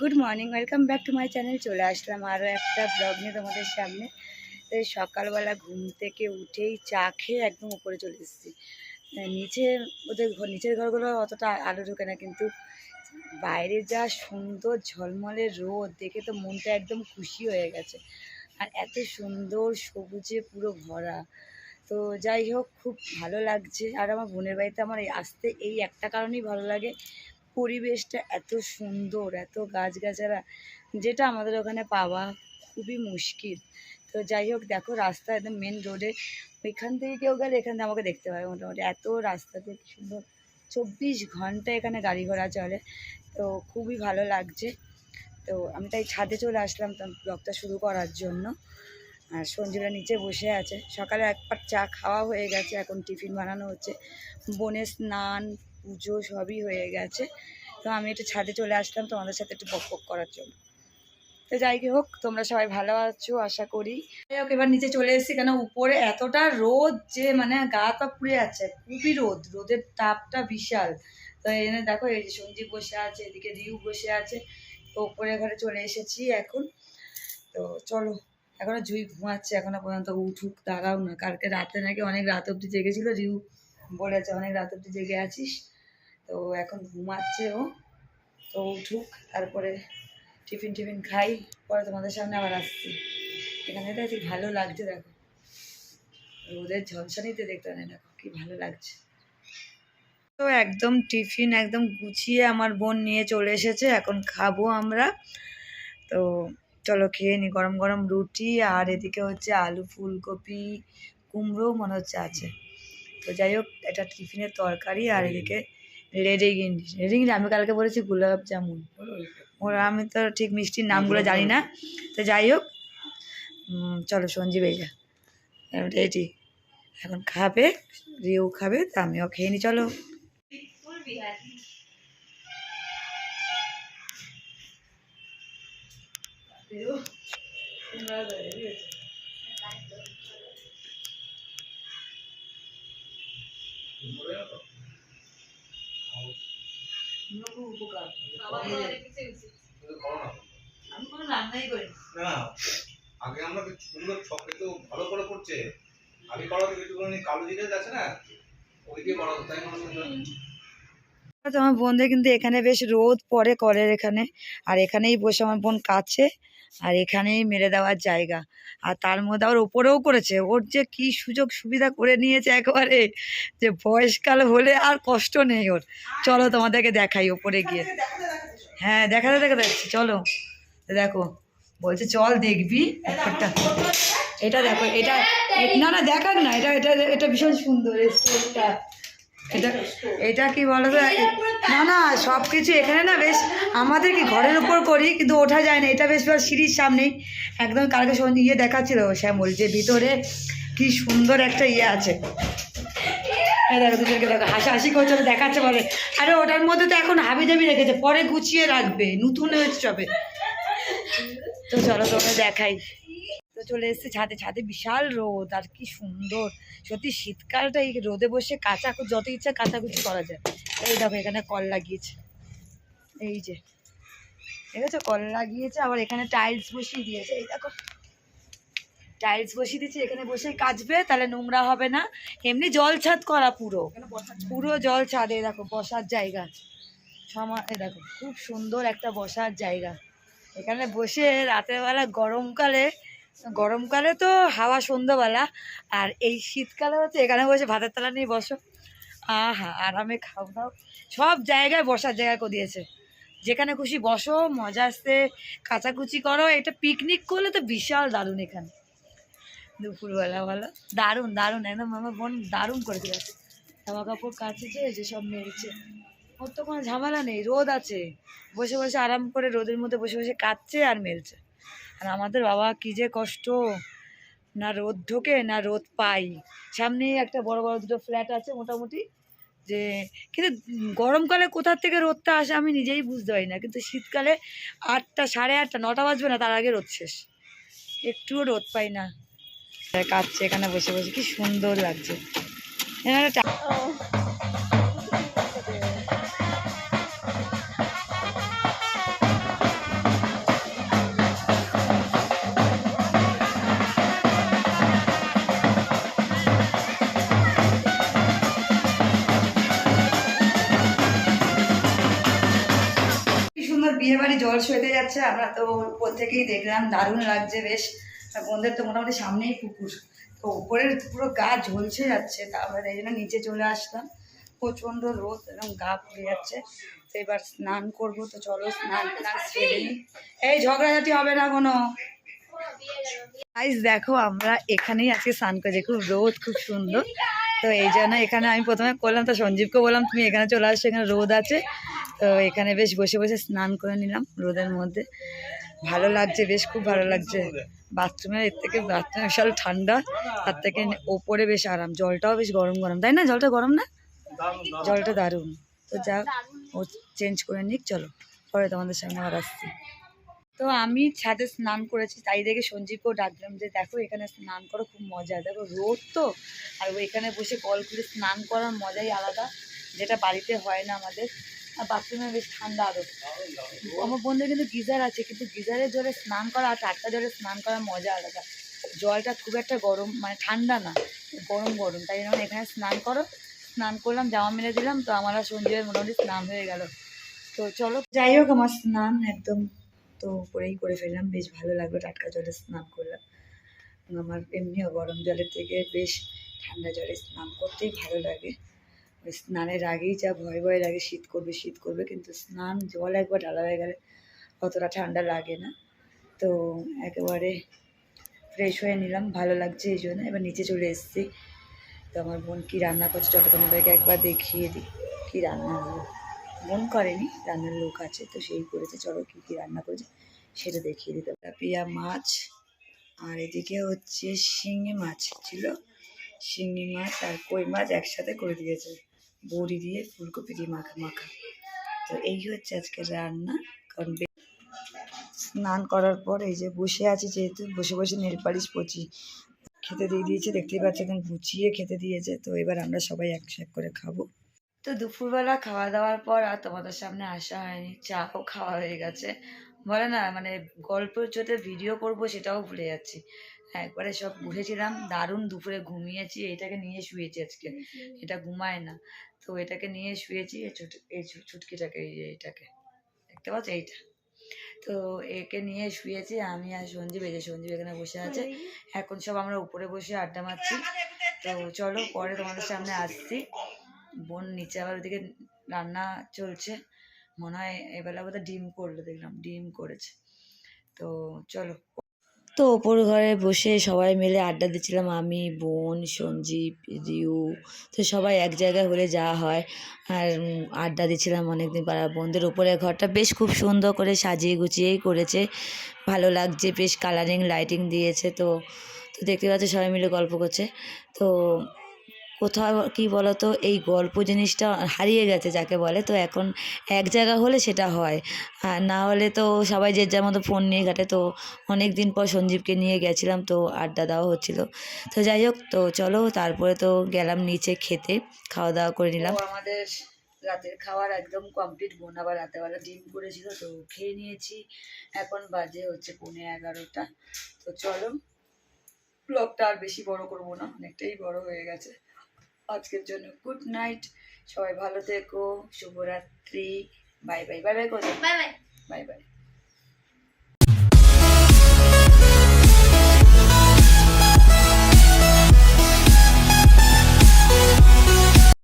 Good morning, welcome back to my channel. চলে আসলাম আরও একটা ব্লগ নিয়ে তোমাদের সামনে। তো সকালবেলা ঘুম থেকে উঠেই চা খেয়ে একদম উপরে চলে এসেছি। নিচে ওদের নিচের ঘরগুলো অতটা আলো ঢোকে না, কিন্তু বাইরে যা সুন্দর ঝলমলে রোদ দেখে তো মনটা একদম খুশি হয়ে গেছে। আর এত সুন্দর সবুজে পুরো ভরা। তো যাই হোক, খুব ভালো লাগছে। আর আমার বোনের বাড়িতে আমার আসতে এই একটা কারণেই ভালো লাগে, পরিবেশটা এত সুন্দর, এত গাছগাছালা, যেটা আমাদের ওখানে পাওয়া খুবই মুশকিল। তো যাই হোক, দেখো রাস্তা একদম মেন রোডে, ওইখান থেকে কেউ গেলে এখান থেকে আমাকে দেখতে পাবে। মোটামুটি এত রাস্তাতে সুন্দর, 24 ঘন্টা এখানে গাড়ি ঘোড়া চলে। তো খুবই ভালো লাগছে। তো আমি তাই ছাদে চলে আসলাম ব্লগটা শুরু করার জন্য। আর সঞ্জীবরা নিচে বসে আছে। সকালে একবার চা খাওয়া হয়ে গেছে, এখন টিফিন বানানো হচ্ছে। বোনের স্নান পুজো সবই হয়ে গেছে। তো আমি একটু ছাদে চলে আসলাম তোমাদের সাথে একটু বক করার জন্য। তো যাই হোক, তোমরা সবাই ভালো আছো আশা করি। যাই হোক, এবার নিচে চলে এসেছি, কেন উপরে এতটা রোদ যে মানে গা পা পুড়ে যাচ্ছে। খুবই রোদের তাপটা বিশাল। তো এই জন্য দেখো, এই যে সঞ্জীব বসে আছে, এদিকে রিউ বসে আছে। তো উপরে ঘরে চলে এসেছি এখন। তো চলো, এখনো জুই ঘুমাচ্ছে, এখনো পর্যন্ত উঠুক, দাঁড়াও না। কালকে রাতে নাকি অনেক রাত অবধি জেগেছিল, রিউ বলেছে অনেক রাত অবধি জেগে আছিস। তো এখন ঘুমাচ্ছে ও। তো উঠুক, তারপরে টিফিন খাই, পরে তোমাদের সামনে আবার আসছি। এখানে তো ঠিক ভালো লাগছে, দেখো রোদের ঝলসানিতে দেখতে নেই, দেখো কি ভালো লাগছে। তো একদম টিফিন একদম গুছিয়ে আমার বোন নিয়ে চলে এসেছে, এখন খাবো আমরা। তো চলো খেয়ে নি। গরম গরম রুটি, আর এদিকে হচ্ছে আলু ফুলকপি কুমড়ো মনে হচ্ছে আছে। তো যাই হোক, এটা টিফিনের তরকারি। আর এদিকে রেডিগিন্ডি আমি কালকে বলেছি গোলাপ জামুন, ওরা আমি তো ঠিক মিষ্টির নামগুলো জানি না। তো যাই হোক, চলো সঞ্জীব এই যা রেডি, এখন খাবে, রিউ খাবে, তা আমিও খেয়ে নি। চলো আমি কোনো রান্নাই করি না। আগে আমরা সুন্দর সব কিছু ভালো করে করছে, আগে করা তো একটুখানি কালো জিরে আছে না, ওই দিয়ে করা তাই মনে হয়। আমার বোনদের কিন্তু এখানে বেশ রোদ পড়ে কলের এখানে, আর এখানেই বসে আমার বোন কাছে, আর এখানেই মেরে দেওয়ার জায়গা। আর তার মধ্যে আবার ওপরেও করেছে। ওর যে কি সুযোগ সুবিধা করে নিয়েছে একেবারে, যে বয়সকাল হলে আর কষ্ট নেই ওর। চলো তোমাদেরকে দেখাই ওপরে গিয়ে। হ্যাঁ দেখাতে যাচ্ছি, চলো। দেখো বলছে চল দেখবি একটা, এটা দেখো, এটা না না দেখাক না, এটা এটা এটা ভীষণ সুন্দর স্টোরটা। এটা এটা কি বলো তো, না না সব কিছু এখানে না বেশ, আমাদের কি ঘরের উপর করি কিন্তু ওঠা যায় না। এটা বেশ সিঁড়ির সামনেই একদম। কালকে সন্ধ্যে ইয়ে দেখাচ্ছিল শ্যামল, যে ভিতরে কি সুন্দর একটা ইয়ে আছে। দেখো দুজনকে দেখো হাসাহাসি করছে, দেখাচ্ছে বলে আরে ওটার মধ্যে তো এখন হাবি জাবি রেখেছে, পরে গুছিয়ে রাখবে, নতুন হয়েছে সবে। তো চলো তোমরা দেখাই। তো চলে এসেছে ছাদে। ছাদে বিশাল রোদ, আর কি সুন্দর সত্যি শীতকালটা। এই রোদে বসে যত ইচ্ছা কাচাকুচি করা যায়। এই দেখো এখানে কল লাগিয়েছে, এই যে ঠিক আছে, কল লাগিয়েছে। আবার এখানে টাইলস বসিয়ে দিয়েছে, এই দেখো টাইলস বসিয়ে দিয়েছে, এখানে বসে কাচবে, তাহলে নোংরা হবে না। এমনি জল ছাদ করা, পুরো পুরো জল ছাদে। দেখো বসার জায়গা এই দেখো খুব সুন্দর একটা বসার জায়গা। এখানে বসে রাতের বেলা গরমকালে তো হাওয়া সন্ধ্যাবেলা, আর এই শীতকালে হচ্ছে এখানে বসে ভাতের তালা নিয়ে বসো, আহা আরামে খাও দাও। সব জায়গায় বসার জায়গা করে দিয়েছে, যেখানে খুশি বসো, মজা আসতে কাচাকুচি করো। এটা পিকনিক করলে তো বিশাল দারুণ। এখানে দুপুরবেলা ভালো দারুণ দারুণ একদম। আমার বোন দারুণ করে দিয়েছে, জামা কাপড় কাচেছে, যে সব মেরেছে। ওর তো কোনো ঝামেলা নেই, রোদ আছে, বসে বসে আরাম করে রোদের মধ্যে বসে বসে কাচ্ছে আর মেলছে। আর আমাদের বাবা কী যে কষ্ট, না রোদ ঢোকে না রোদ পাই। সামনেই একটা বড় বড় দুটো ফ্ল্যাট আছে মোটামুটি, যে কিন্তু গরমকালে কোথার থেকে রোদটা আসে আমি নিজেই বুঝতে পারি না, কিন্তু শীতকালে 8টা 8:30 9টা বাজবে না তার আগে রোদ শেষ, একটুও রোদ পাই না। কাচ্ছে এখানে বসে বসে, কি সুন্দর লাগছে। সুন্দর বিয়ে বাড়ি জল সইতে যাচ্ছে, আমরা তো উপর থেকেই দেখলাম, দারুণ লাগছে বেশ। আর বোনদের তো মোটামুটি সামনেই পুকুর, তো উপরের পুরো গা ঝলসে যাচ্ছে, তারপরে এই জন্য নিচে চলে আসলাম। প্রচণ্ড রোদ এবং গা পুড়ে যাচ্ছে। তো এবার স্নান করবো, তো চলো স্নান সেরে নিই। এই ঝগড়াঝাটি হবে না কোনো। গাইস দেখো আমরা এখানেই আজকে স্নান করেছি, খুব রোদ খুব সুন্দর। তো এই জন্য এখানে আমি প্রথমে করলাম, তো সঞ্জীবকে বললাম তুমি এখানে চলে আসছো, এখানে রোদ আছে। তো এখানে বেশ বসে বসে স্নান করে নিলাম রোদের মধ্যে, ভালো লাগছে বেশ, খুব ভালো লাগছে। বাথরুমের এর থেকে বাথরুম বিশাল ঠান্ডা, তার থেকে ওপরে বেশ আরাম, জলটাও বেশ গরম গরম, তাই না? জলটা গরম না? জলটা দারুণ। তো যা ও চেঞ্জ করে নিক, চলো পরে তোমাদের সামনে আবার আসছি। তো আমি ছাদে স্নান করেছি, তাই দেখে সঞ্জীবকেও ডাকলাম যে দেখো এখানে স্নান করো, খুব মজা, দেখো রোদ তো, আর এখানে বসে কল করে স্নান করার মজাই আলাদা, যেটা বাড়িতে হয় না আমাদের। আর বাথরুমে বেশ ঠান্ডা আরো। আমার বন্ধুর কিন্তু গিজার আছে, কিন্তু গিজারের জলে স্নান করা আর টাটকা জলে স্নান করার মজা আলাদা। জলটা খুব একটা গরম, মানে ঠান্ডা না, গরম গরম, তাই জন্য এখানে স্নান করো। স্নান করলাম, জামা মেলে দিলাম, তো আমার আর সঞ্জীবের মোটামুটি স্নান হয়ে গেল। তো চলো, যাই হোক আমার স্নান একদম তো উপরেই করে ফেললাম, বেশ ভালো লাগলো, টাটকা জলে স্নান করলাম। আমার এমনিও গরম জলের থেকে বেশ ঠান্ডা জলে স্নান করতেই ভালো লাগে। ওই স্নানের আগেই যা ভয় ভয় লাগে, শীত করবে, কিন্তু স্নান জল একবার ঢালা হয়ে গেলে অতটা ঠান্ডা লাগে না। তো একেবারে ফ্রেশ হয়ে নিলাম, ভালো লাগছে এই জন্য। এবার নিচে চলে এসেছি। তো আমার বোন কী রান্না করছে চলো তোমাদেরকে একবার দেখিয়ে দিই কী রান্না হলো। বোন করেনি, রান্নার লোক আছে, তো সেই করেছে। চলো কী কী রান্না করেছে সেটা দেখিয়ে দিতে। তেলাপিয়া মাছ, আর এদিকে হচ্ছে শিঙি মাছ ছিল, শিঙি মাছ আর কই মাছ একসাথে করে দিয়েছে, বড়ি দিয়ে ফুলকপি দিয়ে মাখা মাখা। তো এই হচ্ছে আজকে রান্না। কারণ স্নান করার পর এই যে বসে আছি, যেহেতু বসে বসে নেল পালিশ পচি, খেতে দিয়ে দিয়েছে, দেখতেই পাচ্ছি একদম গুছিয়ে খেতে দিয়েছে। তো এবার আমরা সবাই এক করে খাবো। তো দুপুরবেলা খাওয়া দাওয়ার পর আর তোমাদের সামনে আসা হয়নি, চাও খাওয়া হয়ে গেছে। বলে না মানে গল্পের চোটে ভিডিও করব সেটাও ভুলে যাচ্ছি। একবারে সব বুঝেছিলাম, দারুণ দুপুরে ঘুমিয়েছি, এটাকে নিয়ে শুয়েছি আজকে, এটা ঘুমায় না, তো এটাকে নিয়ে শুয়েছি, এই ছুটকিটাকে, এইটাকে দেখতে পাচ্ছ, এইটা। তো একে নিয়ে শুয়েছি আমি আর সঞ্জীব, এই যে সঞ্জীব এখানে বসে আছে। এখন সব আমরা উপরে বসে আড্ডা মারছি। তো চলো পরে তোমাদের সামনে আসছি। বোন নিচে আবার ওদিকে রান্না চলছে, মনে হয় এবেলা বোধহয় ডিম করলো, দেখলাম ডিম করেছে। তো চলো। তো ওপর ঘরে বসে সবাই মিলে আড্ডা দিচ্ছিলাম, আমি, বোন, সঞ্জীব, রিউ। তো সবাই এক জায়গায় হলে যাওয়া হয়, আর আড্ডা দিচ্ছিলাম অনেকদিন পর। বোনদের উপরে ঘরটা বেশ খুব সুন্দর করে সাজিয়ে গুছিয়েই করেছে, ভালো লাগছে, বেশ কালারিং লাইটিং দিয়েছে। তো তো দেখতে পাচ্ছি সবাই মিলে গল্প করছে। তো কোথাও কী বলতো, এই গল্প জিনিসটা হারিয়ে গেছে যাকে বলে। তো এখন এক জায়গা হলে সেটা হয়, আর না হলে তো সবাই যে যার মতো ফোন নিয়ে ঘাটে। তো অনেক দিন পর সঞ্জীবকে নিয়ে গেছিলাম, তো আড্ডা দেওয়া হচ্ছিলো। তো যাই হোক, তো চলো তারপরে তো গেলাম নিচে খেতে, খাওয়া দাওয়া করে নিলাম। আমাদের রাতের খাওয়ার একদম কমপ্লিট। বোন আবার রাতেবেলা ডিম করেছিল, তো খেয়ে নিয়েছি। এখন বাজে হচ্ছে 11:30। তো চলো ব্লগটা আর বেশি বড় করবো না, অনেকটাই বড় হয়ে গেছে আজকের জন্য। গুড নাইট, সবাই ভালো থেকো, শুভরাত্রি, বাই বাই। বাই বাই করে, বাই বাই, বাই বাই।